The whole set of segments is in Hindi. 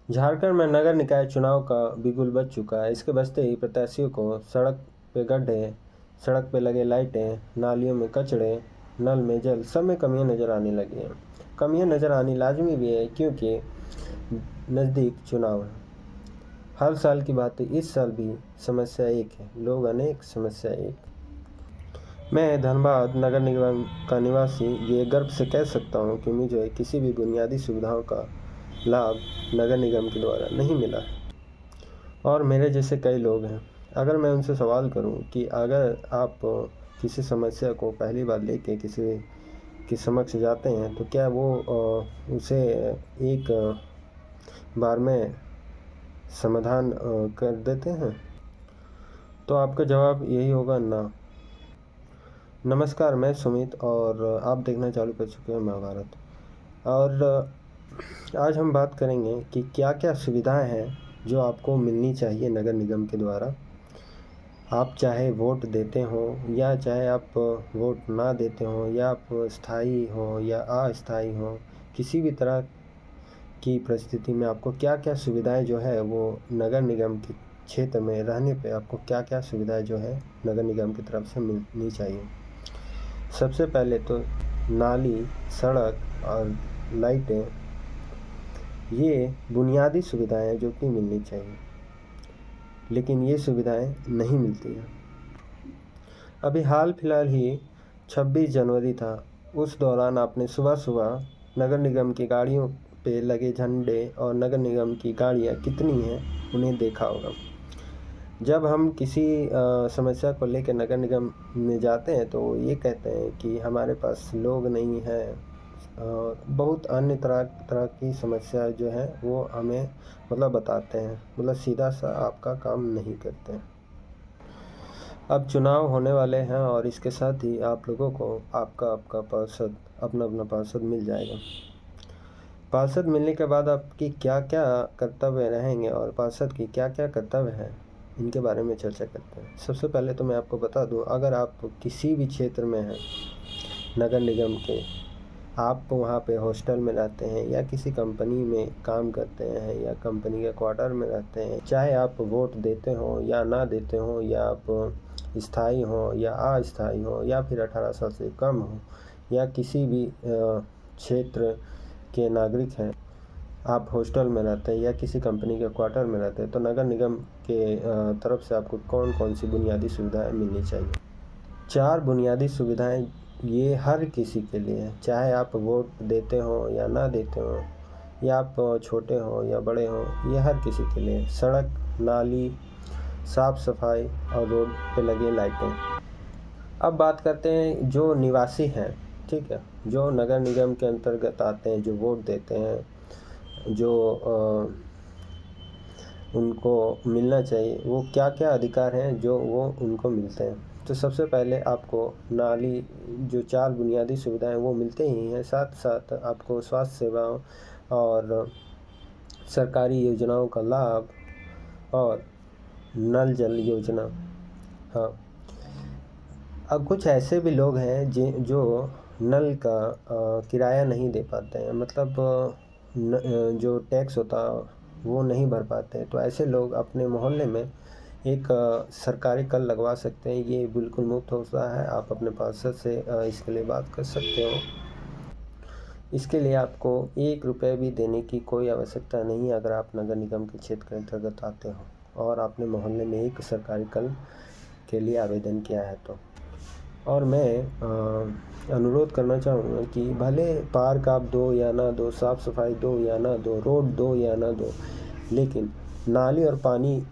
झारखंड में नगर निकाय चुनाव का बिगुल बज चुका है। इसके बजते ही प्रत्याशियों को सड़क पे गड्ढे, सड़क पे लगे लाइटें, नालियों में कचड़े, नल में जल, सब में कमियां नज़र आने लगी हैं। कमियां नज़र आनी लाजमी भी है क्योंकि नज़दीक चुनाव है। हर साल की बात है, इस साल भी समस्या एक है, लोग अनेक, समस्या एक। मैं धनबाद नगर निगम का निवासी ये गर्व से कह सकता हूँ कि मुझे किसी भी बुनियादी सुविधाओं का लाभ नगर निगम के द्वारा नहीं मिला है और मेरे जैसे कई लोग हैं। अगर मैं उनसे सवाल करूं कि अगर आप किसी समस्या को पहली बार लेके किसी के समक्ष जाते हैं तो क्या वो उसे एक बार में समाधान कर देते हैं, तो आपका जवाब यही होगा ना। नमस्कार, मैं सुमित और आप देखना चालू कर चुके हैं महाभारत। और आज हम बात करेंगे कि क्या क्या सुविधाएं हैं जो आपको मिलनी चाहिए नगर निगम के द्वारा। आप चाहे वोट देते हो या चाहे आप वोट ना देते हो, या आप स्थायी हो या अस्थायी हो, किसी भी तरह की परिस्थिति में आपको क्या क्या सुविधाएं जो है वो नगर निगम के क्षेत्र में रहने पे आपको क्या क्या सुविधाएं जो है नगर निगम की तरफ से मिलनी चाहिए। सबसे पहले तो नाली, सड़क और लाइटें, ये बुनियादी सुविधाएं हैं जो कि मिलनी चाहिए, लेकिन ये सुविधाएं नहीं मिलती हैं। अभी हाल फिलहाल ही 26 जनवरी था, उस दौरान आपने सुबह सुबह नगर निगम की गाड़ियों पे लगे झंडे और नगर निगम की गाड़ियां कितनी हैं उन्हें देखा होगा। जब हम किसी समस्या को लेकर नगर निगम में जाते हैं तो ये कहते हैं कि हमारे पास लोग नहीं हैं, बहुत अन्य तरह तरह की समस्या जो है वो हमें बताते हैं, सीधा सा आपका काम नहीं करते हैं। अब चुनाव होने वाले हैं और इसके साथ ही आप लोगों को आपका पार्षद, अपना पार्षद मिल जाएगा। पार्षद मिलने के बाद आपकी क्या क्या कर्तव्य रहेंगे और पार्षद की क्या क्या कर्तव्य हैं, इनके बारे में चर्चा करते हैं। सबसे पहले तो मैं आपको बता दूं, अगर आप किसी भी क्षेत्र में हैं नगर निगम के, आप वहाँ पे हॉस्टल में रहते हैं या किसी कंपनी में काम करते हैं या कंपनी के क्वार्टर में रहते हैं, चाहे आप वोट देते हो या ना देते हो, या आप स्थायी हो या अस्थायी हो, या फिर 18 साल से कम हो, या किसी भी क्षेत्र के नागरिक हैं, आप हॉस्टल में रहते हैं या किसी कंपनी के क्वार्टर में रहते हैं, तो नगर निगम के तरफ से आपको कौन कौन सी बुनियादी सुविधाएं मिलनी चाहिए। 4 बुनियादी सुविधाएं ये हर किसी के लिए है, चाहे आप वोट देते हो या ना देते हो, या आप छोटे हो या बड़े हो, ये हर किसी के लिए। सड़क, नाली, साफ सफाई और रोड पे लगे लाइटें। अब बात करते हैं जो निवासी हैं, ठीक है, जो नगर निगम के अंतर्गत आते हैं, जो वोट देते हैं, जो उनको मिलना चाहिए, वो क्या क्या अधिकार हैं जो वो उनको मिलते हैं। तो सबसे पहले आपको नाली, जो 4 बुनियादी सुविधाएं वो मिलते ही हैं, साथ साथ आपको स्वास्थ्य सेवाओं और सरकारी योजनाओं का लाभ और नल जल योजना। हाँ, अब कुछ ऐसे भी लोग हैं जो नल का किराया नहीं दे पाते हैं, जो टैक्स होता वो नहीं भर पाते हैं, तो ऐसे लोग अपने मोहल्ले में एक सरकारी कल लगवा सकते हैं। ये बिल्कुल मुफ्त होता है, आप अपने पार्षद से इसके लिए बात कर सकते हो। इसके लिए आपको 1 रुपये भी देने की कोई आवश्यकता नहीं है अगर आप नगर निगम के क्षेत्र के अंतर्गत आते हो और आपने मोहल्ले में एक सरकारी कल के लिए आवेदन किया है तो। और मैं अनुरोध करना चाहूँगा कि भले पार्क आप दो या ना दो, साफ़ सफाई दो या ना दो, रोड दो या ना दो, लेकिन नाली और पानी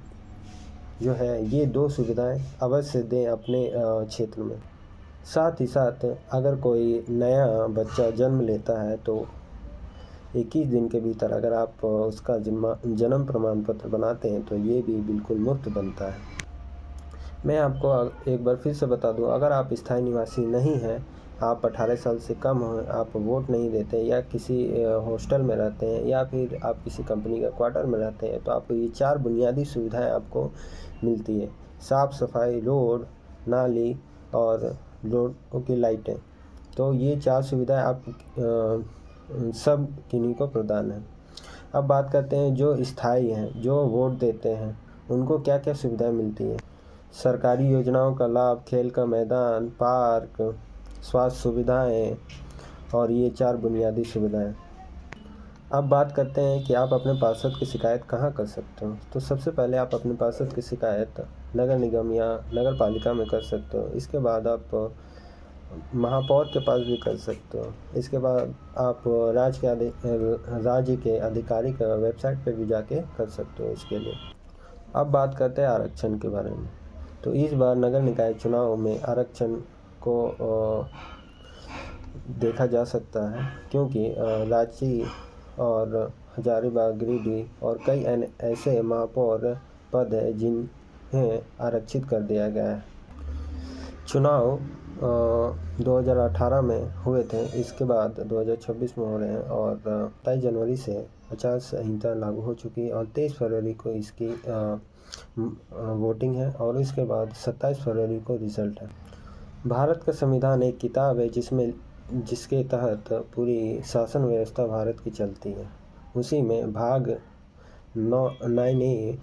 जो है ये 2 सुविधाएं अवश्य दें अपने क्षेत्र में। साथ ही साथ अगर कोई नया बच्चा जन्म लेता है तो 21 दिन के भीतर अगर आप उसका जन्म प्रमाण पत्र बनाते हैं तो ये भी बिल्कुल मुफ्त बनता है। मैं आपको एक बार फिर से बता दूं, अगर आप स्थायी निवासी नहीं हैं, आप 18 साल से कम हो, आप वोट नहीं देते या किसी हॉस्टल में रहते हैं या फिर आप किसी कंपनी का क्वार्टर में रहते हैं, तो आपको ये 4 बुनियादी सुविधाएं आपको मिलती है। साफ़ सफाई, रोड, नाली और रोड की लाइटें। तो ये 4 सुविधाएं आप सब किन्हीं को प्रदान है। अब बात करते हैं जो स्थायी हैं, जो वोट देते हैं, उनको क्या क्या सुविधाएं मिलती हैं। सरकारी योजनाओं का लाभ, खेल का मैदान, पार्क, स्वास्थ्य सुविधाएं और ये 4 बुनियादी सुविधाएं। अब बात करते हैं कि आप अपने पार्षद की शिकायत कहाँ कर सकते हो। तो सबसे पहले आप अपने पार्षद की शिकायत नगर निगम या नगर पालिका में कर सकते हो। इसके बाद आप महापौर के पास भी कर सकते हो। इसके बाद आप राज्य के अधिकारी का वेबसाइट पे भी जाके कर सकते हो इसके लिए। अब बात करते हैं आरक्षण के बारे में। तो इस बार नगर निकाय चुनाव में आरक्षण को देखा जा सकता है, क्योंकि रांची और हजारीबाग, गिरिडीह और कई ऐसे महापौर पद है जिन्हें आरक्षित कर दिया गया है। चुनाव 2018 में हुए थे, इसके बाद 2026 में हो रहे हैं और 23 जनवरी से आचार संहिता लागू हो चुकी है और 23 फरवरी को इसकी वोटिंग है और इसके बाद 27 फरवरी को रिजल्ट है। भारत का संविधान एक किताब है जिसके तहत पूरी शासन व्यवस्था भारत की चलती है। उसी में भाग 9A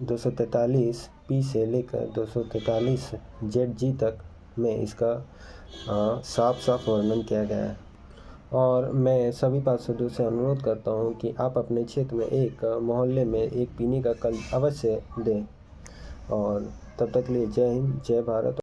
243 P से लेकर 243 ZG तक में इसका साफ साफ वर्णन किया गया है। और मैं सभी पार्षदों से अनुरोध करता हूं कि आप अपने क्षेत्र में एक मोहल्ले में एक पीने का कल अवश्य दें। और तब तक के लिए जय हिंद, जय भारत।